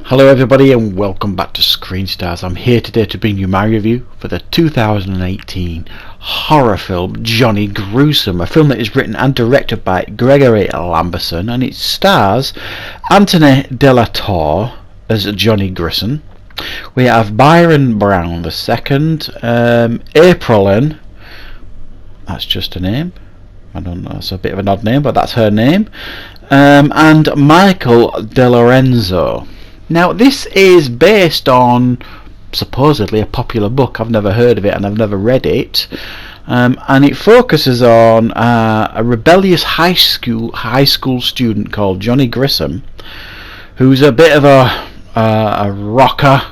Hello everybody and welcome back to Screen Stars. I'm here today to bring you my review for the 2018 horror film Johnny Gruesome, a film that is written and directed by Gregory Lamberson, and it stars Anthony De La Torre as Johnny Grissom. We have Byron Brown II, April, that's just a name, I don't know, that's a bit of an odd name, but that's her name, and Michael De Lorenzo. Now this is based on supposedly a popular book. I've never heard of it and I've never read it, and it focuses on a rebellious high school student called Johnny Grissom, who's a bit of a rocker,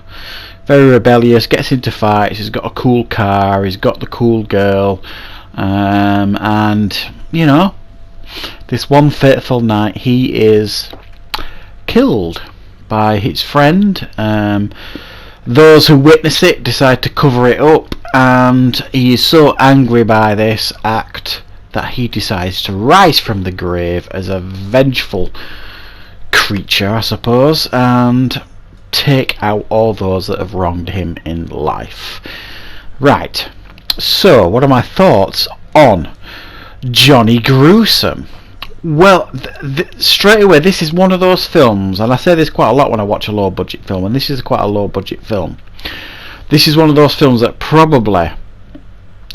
very rebellious, gets into fights, he's got a cool car, he's got the cool girl, and you know, this one fateful night he is killed by his friend. Those who witness it decide to cover it up, and he is so angry by this act that he decides to rise from the grave as a vengeful creature, I suppose, and take out all those that have wronged him in life. Right, so what are my thoughts on Johnny Gruesome? Well, straight away, this is one of those films, and I say this quite a lot when I watch a low budget film, and this is quite a low budget film. This is one of those films that probably,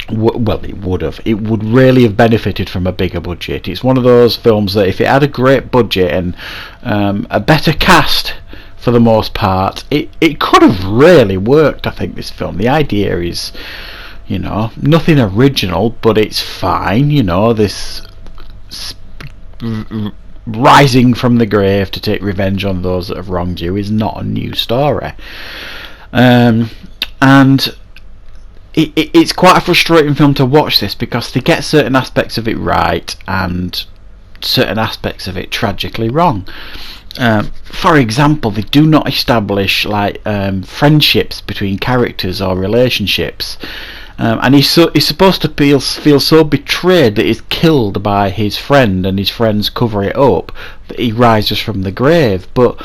it would really have benefited from a bigger budget. It's one of those films that if it had a great budget and a better cast for the most part, it could have really worked, I think, this film. The idea is, you know, nothing original, but it's fine, you know, this rising from the grave to take revenge on those that have wronged you is not a new story, and it's quite a frustrating film to watch this, because they get certain aspects of it right and certain aspects of it tragically wrong. For example, they do not establish like friendships between characters or relationships. And he's supposed to feel so betrayed that he's killed by his friend, and his friends cover it up, that he rises from the grave. But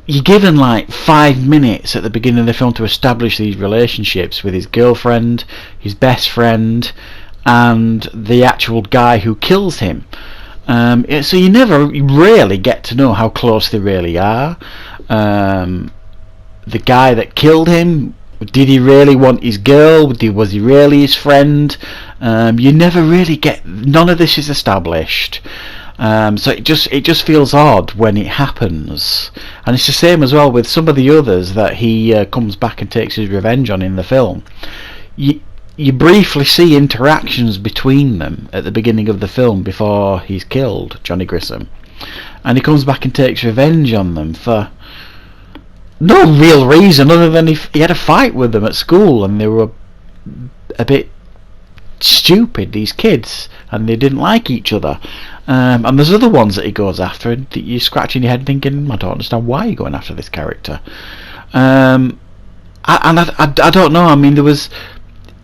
you're given like 5 minutes at the beginning of the film to establish these relationships with his girlfriend, his best friend, and the actual guy who kills him. So you never really get to know how close they really are. The guy that killed him, did he really want his girl? Was he really his friend? You never really get. None of this is established. So it just feels odd when it happens. And it's the same as well with some of the others that he comes back and takes his revenge on in the film. You briefly see interactions between them at the beginning of the film before he's killed, Johnny Grissom, and he comes back and takes revenge on them for no real reason other than he had a fight with them at school and they were a bit stupid, these kids, and they didn't like each other. And there's other ones that he goes after, and you're scratching your head thinking, I don't understand why you're going after this character. I don't know. I mean,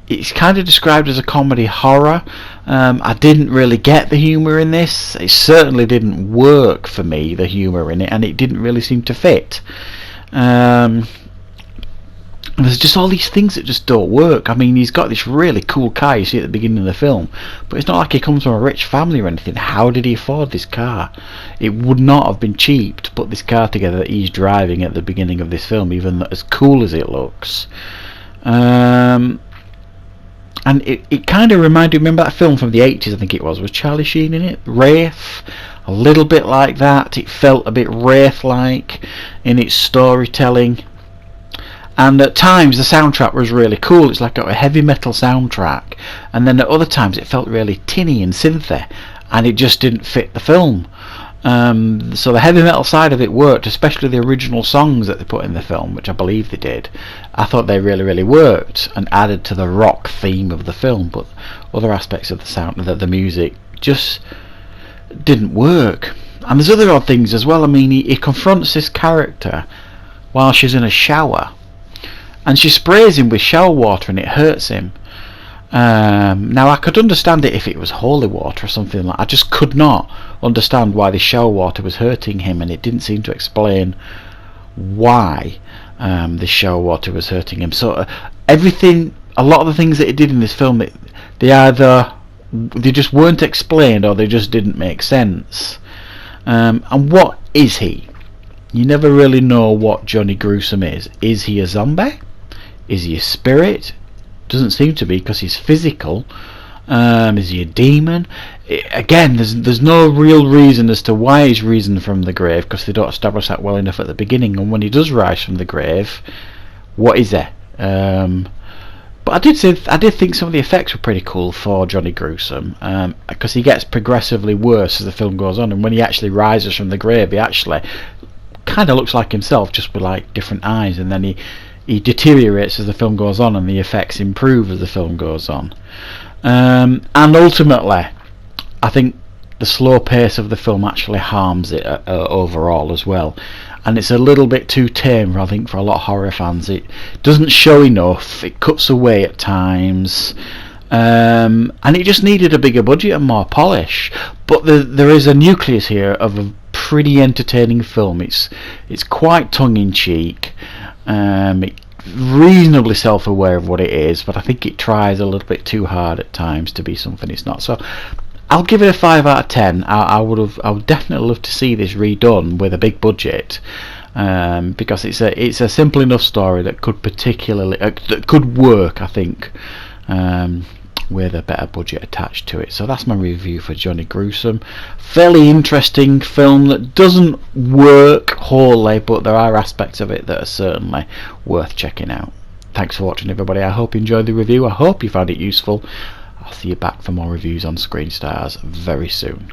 it's kind of described as a comedy horror. I didn't really get the humour in this. It certainly didn't work for me, the humour in it, and it didn't really seem to fit. There's just all these things that just don't work. I mean, he's got this really cool car you see at the beginning of the film, but it's not like he comes from a rich family or anything. How did he afford this car? It would not have been cheap to put this car together that he's driving at the beginning of this film, even as cool as it looks. And it kind of reminded me, remember that film from the 80s, I think it was Charlie Sheen in it? Wraith? A little bit like that. It felt a bit Wraith-like in its storytelling. And at times the soundtrack was really cool. It's like a heavy metal soundtrack. And then at other times it felt really tinny and synthy, and it just didn't fit the film. So the heavy metal side of it worked, especially the original songs that they put in the film, which I believe they did. I thought they really, really worked and added to the rock theme of the film, but other aspects of the sound, the music, just didn't work. And there's other odd things as well. I mean, he confronts this character while she's in a shower, and she sprays him with shower water and it hurts him. Now I could understand it if it was holy water or something like that. I just could not understand why the shower water was hurting him, and it didn't seem to explain why the shower water was hurting him. So a lot of the things that he did in this film, they just weren't explained, or they just didn't make sense. And what is he? You never really know what Johnny Gruesome is. Is he a zombie? Is he a spirit? Doesn't seem to be, because he's physical. Is he a demon? Again, there's no real reason as to why he's risen from the grave, because they don't establish that well enough at the beginning. And when he does rise from the grave, what is there? But I did think some of the effects were pretty cool for Johnny Gruesome, because he gets progressively worse as the film goes on, and when he actually rises from the grave, he actually kind of looks like himself, just with like different eyes, and then he deteriorates as the film goes on, and the effects improve as the film goes on. And ultimately, I think the slow pace of the film actually harms it overall as well. And it's a little bit too tame, I think, for a lot of horror fans. It doesn't show enough, it cuts away at times, and it just needed a bigger budget and more polish. But there is a nucleus here of a pretty entertaining film. It's quite tongue-in-cheek, reasonably self-aware of what it is, but I think it tries a little bit too hard at times to be something it's not. So I'll give it a 5 out of 10. I would definitely love to see this redone with a big budget, because it's a simple enough story that could that could work, I think, with a better budget attached to it. So that's my review for Johnny Gruesome. Fairly interesting film that doesn't work wholly, but there are aspects of it that are certainly worth checking out. Thanks for watching, everybody. I hope you enjoyed the review. I hope you found it useful. I'll see you back for more reviews on Screen Stars very soon.